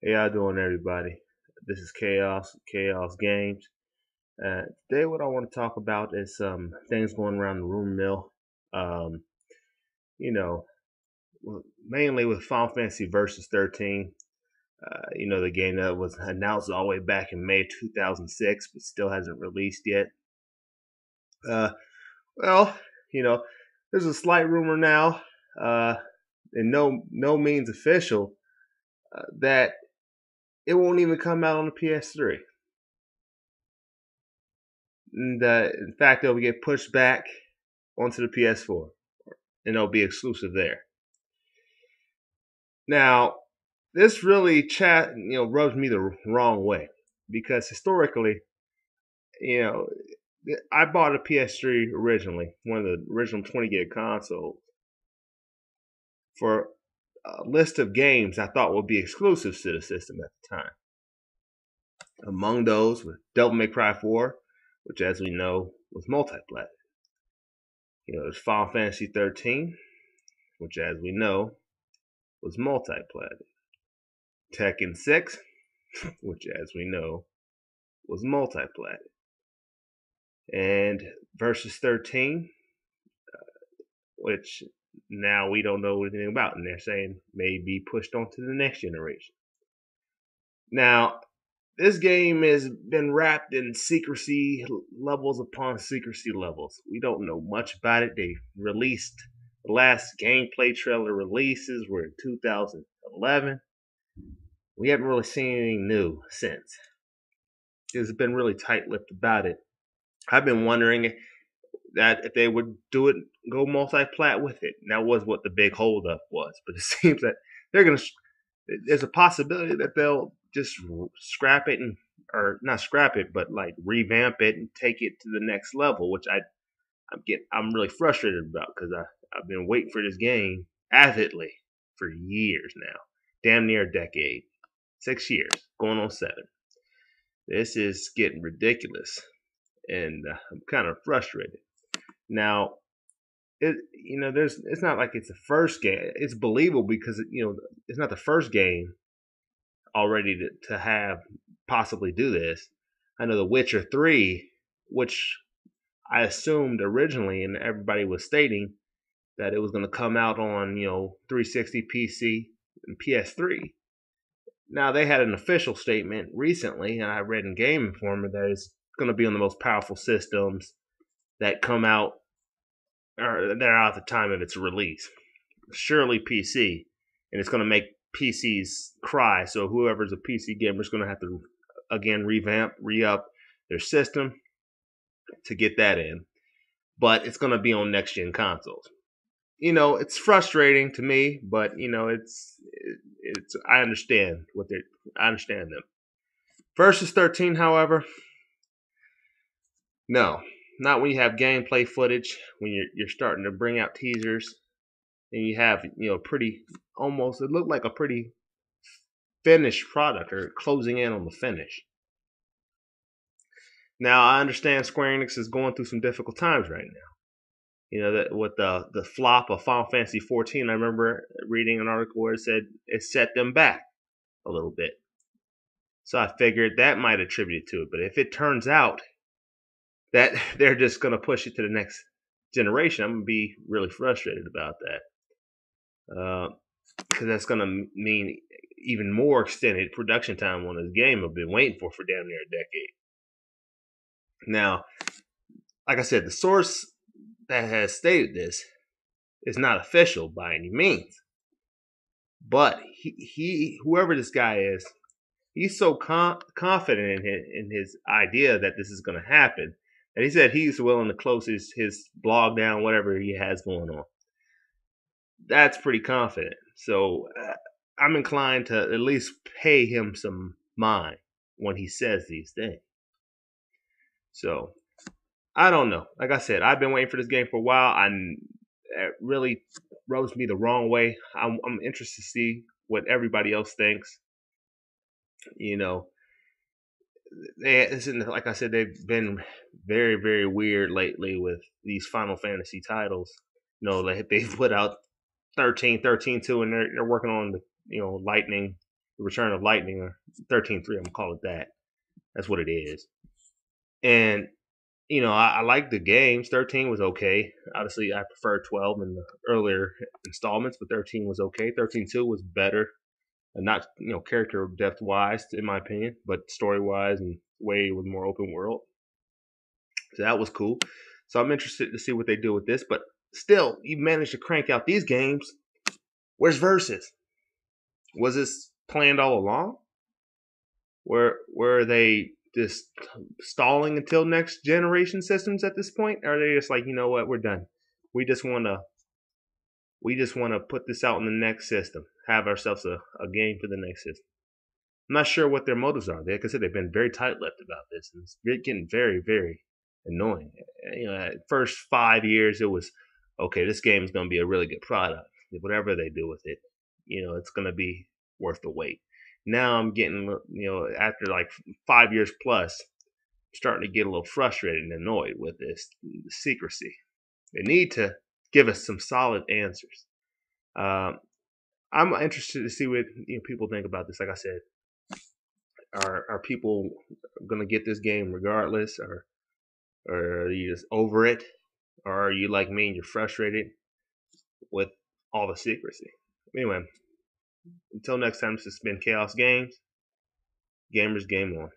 How y'all doing, everybody? This is Kaous Games. Today, what I want to talk about is some things going around the rumor mill. Um, you know, mainly with Final Fantasy Versus 13. The game that was announced all the way back in May 2006, but still hasn't released yet. Uh, well, you know, there's a slight rumor now, and no means official, that it won't even come out on the PS3. And in fact, it'll get pushed back onto the PS4, and it'll be exclusive there. Now, this really rubs me the wrong way because historically, you know, I bought a PS3 originally, one of the original 20 gig consoles, for a list of games I thought would be exclusives to the system at the time. Among those was Devil May Cry 4, which, as we know, was multi-plat. There's Final Fantasy 13, which, as we know, was multi-plat. Tekken 6, which, as we know, was multi-plat. And Versus 13, which now we don't know anything about, and they're saying may be pushed on to the next generation. Now, this game has been wrapped in secrecy levels upon secrecy levels. We don't know much about it. They released the last gameplay trailer releases were in 2011. We haven't really seen anything new since. It's been really tight-lipped about it. I've been wondering that if they would do it, go multi-plat with it. And that was what the big holdup was. But it seems that there's a possibility that they'll just scrap it or not scrap it, but like revamp it and take it to the next level, which I'm really frustrated about because I've been waiting for this game avidly for years now, damn near a decade, 6 years, going on 7. This is getting ridiculous, and I'm kind of frustrated. Now, it's not like it's the first game. It's believable because it's not the first game already to have possibly do this. I know The Witcher 3, which I assumed originally, and everybody was stating that it was going to come out on 360 PC and PS3. Now they had an official statement recently, and I read in Game Informer that it's going to be on the most powerful systems that come out or that are at the time of its release. Surely PC, and it's going to make PCs cry. So whoever's a PC gamer is going to have to again revamp, re-up their system to get that in. But it's going to be on next gen consoles. It's frustrating to me, but it's I understand I understand them. Versus 13, however, no, not when you have gameplay footage, when you're starting to bring out teasers, and you have pretty almost it looked like a pretty finished product or closing in on the finish. Now I understand Square Enix is going through some difficult times right now. That with the flop of Final Fantasy 14, I remember reading an article where it said it set them back a little bit. So I figured that might attribute to it. But if it turns out that they're just going to push it to the next generation, I'm going to be really frustrated about that. Because that's going to mean even more extended production time on this game I've been waiting for damn near a decade. Now, like I said, the source that has stated this is not official by any means. But whoever this guy is, he's so confident in his idea that this is going to happen that he said he's willing to close his blog down, whatever he has going on. That's pretty confident. So I'm inclined to at least pay him some mind when he says these things. So I don't know. Like I said, I've been waiting for this game for a while. It really rubs me the wrong way. I'm interested to see what everybody else thinks. Like I said, they've been very, very weird lately with these Final Fantasy titles. They put out 13, 13-2, and they're working on the Lightning The Return of Lightning, or 13.3, I'm gonna call it that. That's what it is. And I like the games. 13 was okay. Obviously, I prefer 12 in the earlier installments, but 13 was okay. 13.2 was better, and not character depth wise, in my opinion, but story wise and way with more open world. So that was cool. So I'm interested to see what they do with this. But still, you managed to crank out these games. Where's Versus? Was this planned all along? Were they just stalling until next generation systems at this point? Or are they just like, you know what, we're done. We just wanna put this out in the next system. Have ourselves a game for the next system. I'm not sure what their motives are. Like I said, they've been very tight-lipped about this, and it's getting very, very annoying. First 5 years, it was okay. This game is going to be a really good product. Whatever they do with it, it's going to be worth the wait. Now I'm getting, after like 5 years plus, starting to get a little frustrated and annoyed with this secrecy. They need to give us some solid answers. I'm interested to see what people think about this. Like I said, are people gonna get this game regardless, or are you just over it, or are you like me and you're frustrated with all the secrecy? Anyway, until next time, this has been Kaous Games. Gamers, game on.